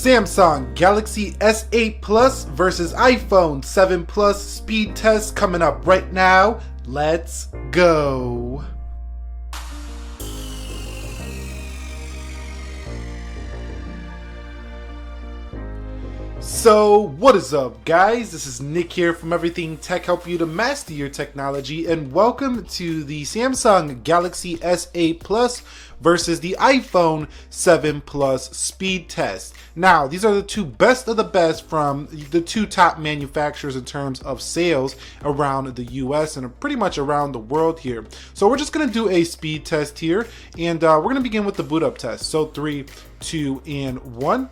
Samsung Galaxy S8 Plus versus iPhone 7 Plus speed test coming up right now. Let's go. So what is up, guys? This is Nick here from Everything Tech, help you to master your technology, and welcome to the Samsung Galaxy S8 Plus versus the iPhone 7 Plus speed test. Now, these are the two best of the best from the two top manufacturers in terms of sales around the US and pretty much around the world here. So we're just going to do a speed test here, and we're going to begin with the boot up test. So 3, 2, and 1.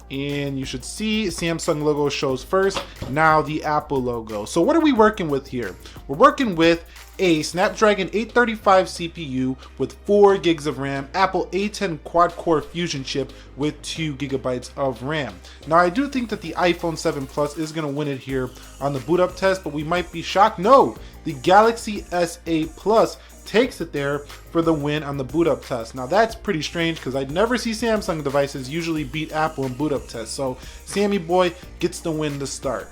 And you should see Samsung logo shows first, now the Apple logo. So what are we working with here? We're working with a Snapdragon 835 CPU with 4 gigs of RAM, Apple A10 quad-core Fusion chip with 2 gigabytes of RAM. Now I do think that the iPhone 7 Plus is going to win it here on the boot up test, but we might be shocked. No, the Galaxy S8 Plus takes it there for the win on the boot up test. Now that's pretty strange because I never see Samsung devices usually beat Apple in boot up tests. So Sammy boy gets the win to start.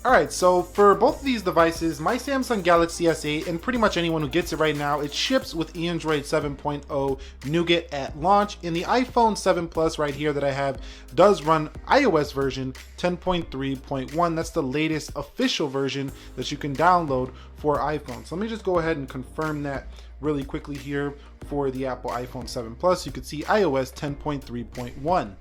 Alright, so for both of these devices, my Samsung Galaxy S8, and pretty much anyone who gets it right now, it ships with Android 7.0 Nougat at launch, and the iPhone 7 Plus right here that I have does run iOS version 10.3.1. That's the latest official version that you can download for iPhone. So let me just go ahead and confirm that really quickly here for the Apple iPhone 7 Plus. You can see iOS 10.3.1.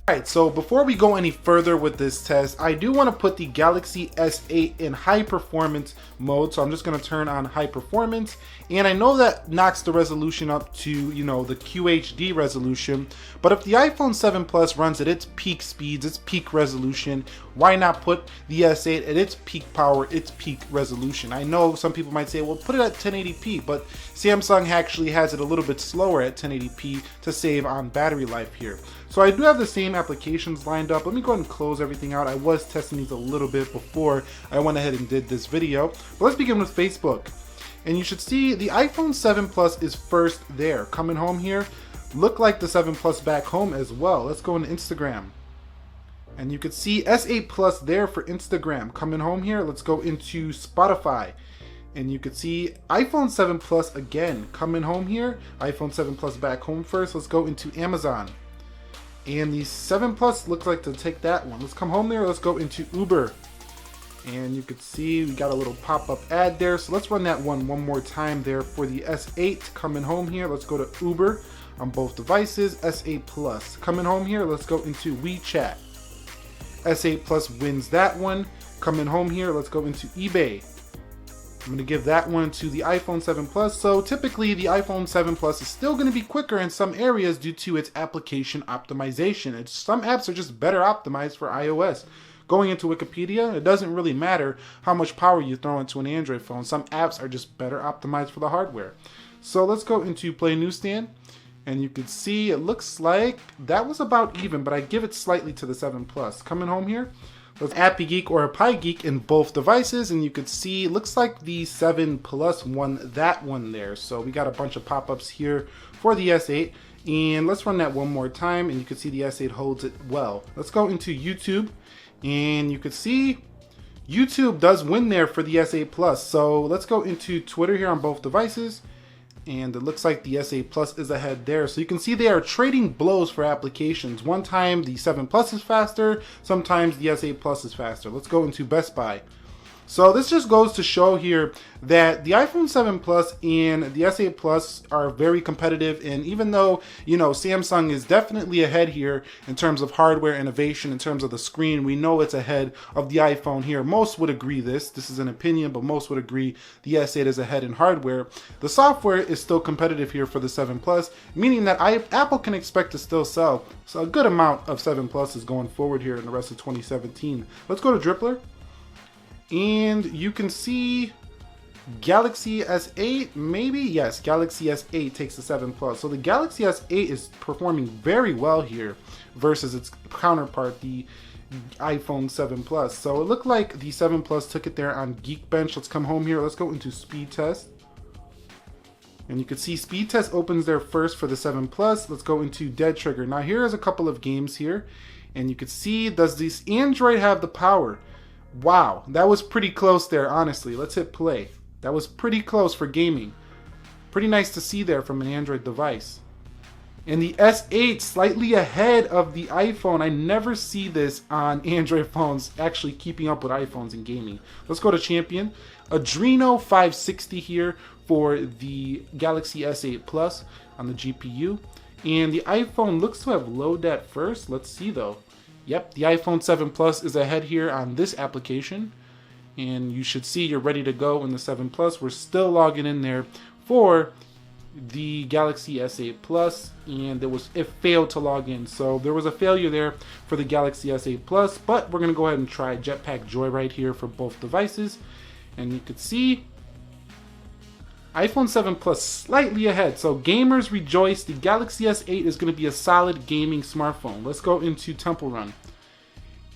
Alright, so before we go any further with this test, I do want to put the Galaxy S8 in high performance mode. So I'm just going to turn on high performance, and I know that knocks the resolution up to, you know, the QHD resolution, but if the iPhone 7 Plus runs at its peak speeds, its peak resolution, why not put the S8 at its peak power, its peak resolution? I know some people might say, well, put it at 1080p, but Samsung actually has it a little bit slower at 1080p to save on battery life here. So I do have the same applications lined up. Let me go ahead and close everything out. I was testing these a little bit before I went ahead and did this video. But let's begin with Facebook. And you should see the iPhone 7 Plus is first there. Coming home here, look like the 7 Plus back home as well. Let's go into Instagram. And you can see S8 Plus there for Instagram. Coming home here, let's go into Spotify. And you can see iPhone 7 Plus again. Coming home here, iPhone 7 Plus back home first. Let's go into Amazon. And the 7 Plus looks like to take that one. Let's come home there. Let's go into Uber. And you can see we got a little pop-up ad there. So let's run that one more time there for the S8. Coming home here, let's go to Uber on both devices. S8 Plus. Coming home here, let's go into WeChat. S8 Plus wins that one. Coming home here, let's go into eBay. I'm going to give that one to the iPhone 7 Plus. So typically the iPhone 7 Plus is still going to be quicker in some areas due to its application optimization. Some apps are just better optimized for iOS. Going into Wikipedia, it doesn't really matter how much power you throw into an Android phone. Some apps are just better optimized for the hardware. So let's go into Play Newsstand. And you can see it looks like that was about even, but I give it slightly to the 7 Plus. Coming home here, let's Appy Geek or Pi Geek in both devices, and you could see it looks like the 7 Plus won that one there. So we got a bunch of pop-ups here for the S8, and let's run that one more time, and you can see the S8 holds it well. Let's go into YouTube, and you could see YouTube does win there for the S8 Plus. So let's go into Twitter here on both devices. And it looks like the S8 Plus is ahead there. So you can see they are trading blows for applications. One time the 7 Plus is faster, sometimes the S8 Plus is faster. Let's go into Best Buy. So this just goes to show here that the iPhone 7 Plus and the S8 Plus are very competitive, and even though, you know, Samsung is definitely ahead here in terms of hardware innovation, in terms of the screen, we know it's ahead of the iPhone here. Most would agree this is an opinion, but most would agree the S8 is ahead in hardware. The software is still competitive here for the 7 Plus, meaning that Apple can expect to still sell so a good amount of 7 Pluses going forward here in the rest of 2017. Let's go to Drippler. And you can see Galaxy S8, maybe? Yes, Galaxy S8 takes the 7 Plus. So the Galaxy S8 is performing very well here versus its counterpart, the iPhone 7 Plus. So it looked like the 7 Plus took it there on Geekbench. Let's come home here. Let's go into speed test. And you can see speed test opens there first for the 7 Plus. Let's go into dead trigger. Now here is a couple of games here. And you can see, does this Android have the power? Wow, that was pretty close there, honestly. Let's hit play. That was pretty close for gaming. Pretty nice to see there from an Android device. And the S8 slightly ahead of the iPhone. I never see this on Android phones actually keeping up with iPhones in gaming. Let's go to champion. Adreno 560 here for the Galaxy S8 Plus on the GPU. And the iPhone looks to have low dat first. Let's see though. Yep, the iPhone 7 Plus is ahead here on this application. And you should see you're ready to go in the 7 Plus. We're still logging in there for the Galaxy S8 Plus, and it failed to log in. So there was a failure there for the Galaxy S8 Plus, but we're gonna go ahead and try Jetpack Joyride here for both devices. And you can see iPhone 7 Plus slightly ahead. So gamers rejoice. The Galaxy S8 is gonna be a solid gaming smartphone. Let's go into Temple Run.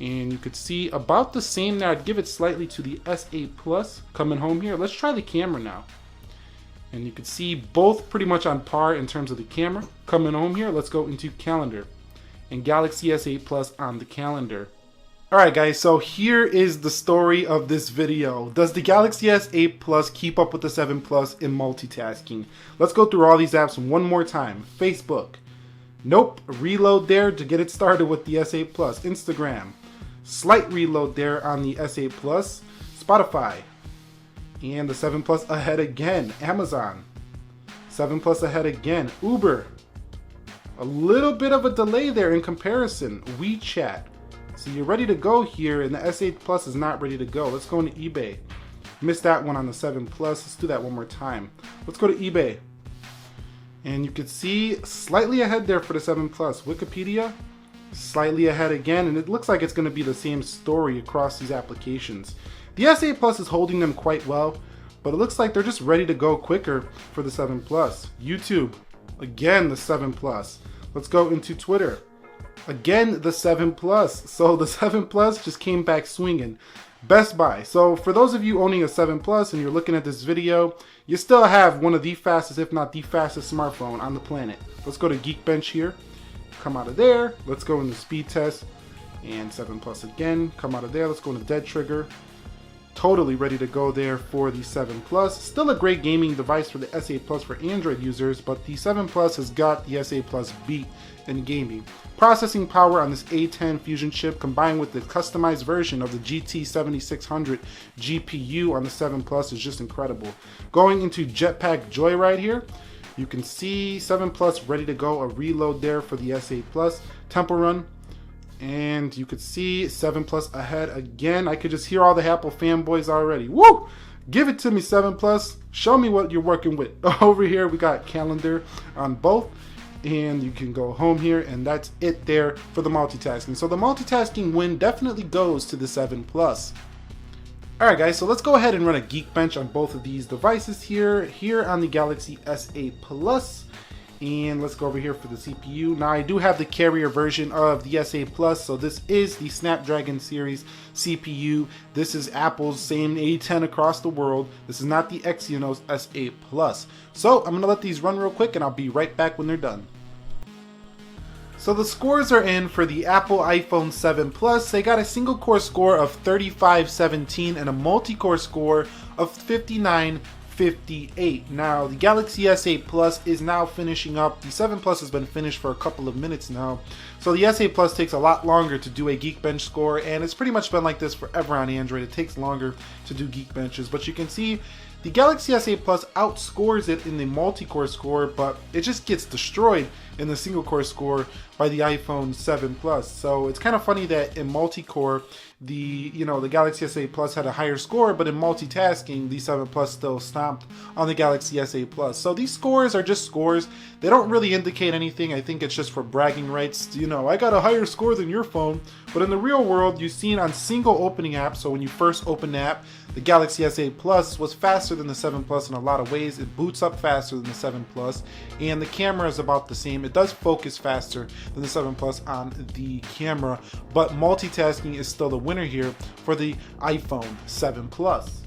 And you could see about the same there. I'd give it slightly to the S8 Plus coming home here. Let's try the camera now. And you can see both pretty much on par in terms of the camera. Coming home here, let's go into calendar. And Galaxy S8 Plus on the calendar. Alright guys, so here is the story of this video. Does the Galaxy S8 Plus keep up with the 7 Plus in multitasking? Let's go through all these apps one more time. Facebook. Nope. Reload there to get it started with the S8 Plus. Instagram. Slight reload there on the S8 Plus. Spotify. And the 7 Plus ahead again. Amazon. 7 Plus ahead again. Uber. A little bit of a delay there in comparison. WeChat. So you're ready to go here, and the S8 Plus is not ready to go. Let's go into eBay. Missed that one on the 7 Plus. Let's do that one more time. Let's go to eBay. And you can see slightly ahead there for the 7 Plus. Wikipedia. Slightly ahead again, and it looks like it's going to be the same story across these applications. The S8 Plus is holding them quite well, but it looks like they're just ready to go quicker for the 7 Plus. YouTube, again the 7 Plus. Let's go into Twitter. Again the 7 Plus. So the 7 Plus just came back swinging. Best Buy. So for those of you owning a 7 Plus and you're looking at this video, you still have one of the fastest, if not the fastest smartphone on the planet. Let's go to Geekbench here. Come out of there. Let's go into speed test. And 7 Plus again. Come out of there. Let's go into dead trigger. Totally ready to go there for the 7 Plus. Still a great gaming device for the S8 Plus for Android users, but the 7 Plus has got the S8 Plus beat in gaming. Processing power on this A10 Fusion chip combined with the customized version of the GT7600 GPU on the 7 Plus is just incredible. Going into Jetpack Joyride here, you can see 7 Plus ready to go. A reload there for the S8 Plus. Temple Run. And you could see 7 Plus ahead again. I could just hear all the Apple fanboys already. Woo! Give it to me, 7 Plus. Show me what you're working with. Over here, we got calendar on both. And you can go home here, and that's it there for the multitasking. So the multitasking win definitely goes to the 7 Plus. Alright guys, so let's go ahead and run a Geekbench on both of these devices here on the Galaxy S8 Plus. And let's go over here for the CPU. Now I do have the carrier version of the S8 Plus, so this is the Snapdragon series CPU. This is Apple's same A10 across the world. This is not the Exynos S8 Plus. So I'm gonna let these run real quick and I'll be right back when they're done. So the scores are in for the Apple iPhone 7 Plus. They got a single core score of 3517 and a multi-core score of 5958. Now the Galaxy S8 Plus is now finishing up. The 7 Plus has been finished for a couple of minutes now. So the S8 Plus takes a lot longer to do a Geekbench score, and it's pretty much been like this forever on Android. It takes longer to do Geekbenches, but you can see the Galaxy S8 Plus outscores it in the multi-core score, but it just gets destroyed in the single-core score by the iPhone 7 Plus. So it's kind of funny that in multi-core, the Galaxy S8 Plus had a higher score, but in multitasking, the 7 Plus still stomped on the Galaxy S8 Plus. So these scores are just scores. They don't really indicate anything. I think it's just for bragging rights. I got a higher score than your phone. But in the real world, you've seen on single opening apps, so when you first open the app, the Galaxy S8 Plus was faster than the 7 Plus in a lot of ways. It boots up faster than the 7 Plus, and the camera is about the same. It does focus faster than the 7 Plus on the camera, but multitasking is still the winner here for the iPhone 7 Plus.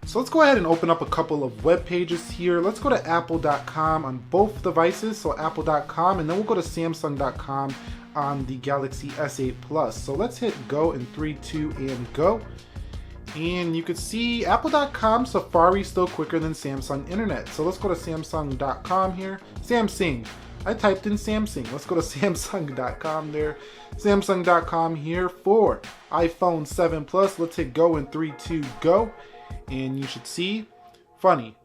So let's go ahead and open up a couple of web pages here. Let's go to apple.com on both devices, so apple.com, and then we'll go to samsung.com on the Galaxy S8 Plus. So let's hit go in 3, 2, and go. And you can see apple.com Safari still quicker than Samsung Internet. So let's go to samsung.com here. Samsung. I typed in Samsung. Let's go to samsung.com there. Samsung.com here for iPhone 7 Plus. Let's hit go in 3, 2, go. And you should see, funny,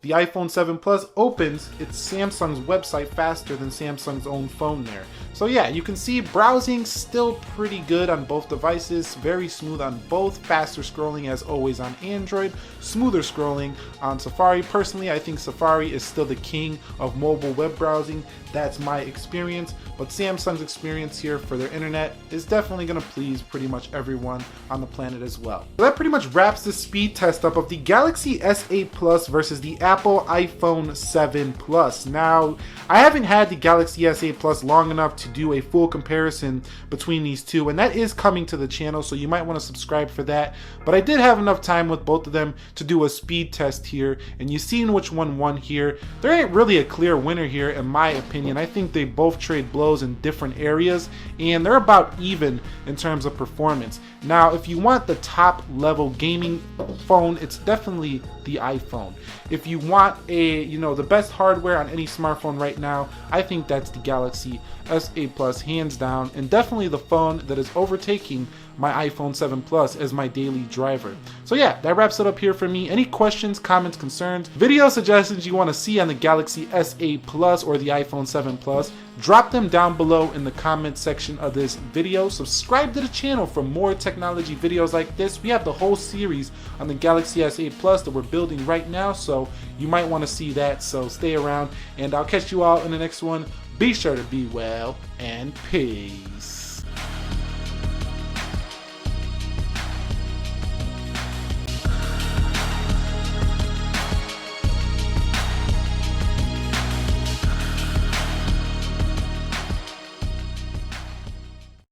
the iPhone 7 Plus opens its Samsung's website faster than Samsung's own phone there. So yeah, you can see browsing still pretty good on both devices, very smooth on both, faster scrolling as always on Android, smoother scrolling on Safari. Personally, I think Safari is still the king of mobile web browsing. That's my experience, but Samsung's experience here for their internet is definitely going to please pretty much everyone on the planet as well. So that pretty much wraps the speed test up of the Galaxy S8 Plus versus the Apple iPhone 7 Plus. Now, I haven't had the Galaxy S8 Plus long enough to do a full comparison between these two, and that is coming to the channel, so you might want to subscribe for that. But I did have enough time with both of them to do a speed test here, and you've seen which one won here. There ain't really a clear winner here in my opinion. I think they both trade blows in different areas, and they're about even in terms of performance. Now, if you want the top level gaming phone, it's definitely the iPhone. If you want the best hardware on any smartphone right now, I think that's the Galaxy S8 Plus hands down, and definitely the phone that is overtaking my iPhone 7 Plus as my daily driver. So yeah, that wraps it up here for me. Any questions, comments, concerns, video suggestions you want to see on the Galaxy S8 Plus or the iPhone 7 Plus, drop them down below in the comment section of this video. Subscribe to the channel for more technology videos like this. We have the whole series on the Galaxy S8 Plus that we're building right now, so you might want to see that, so stay around, and I'll catch you all in the next one. Be sure to be well, and peace.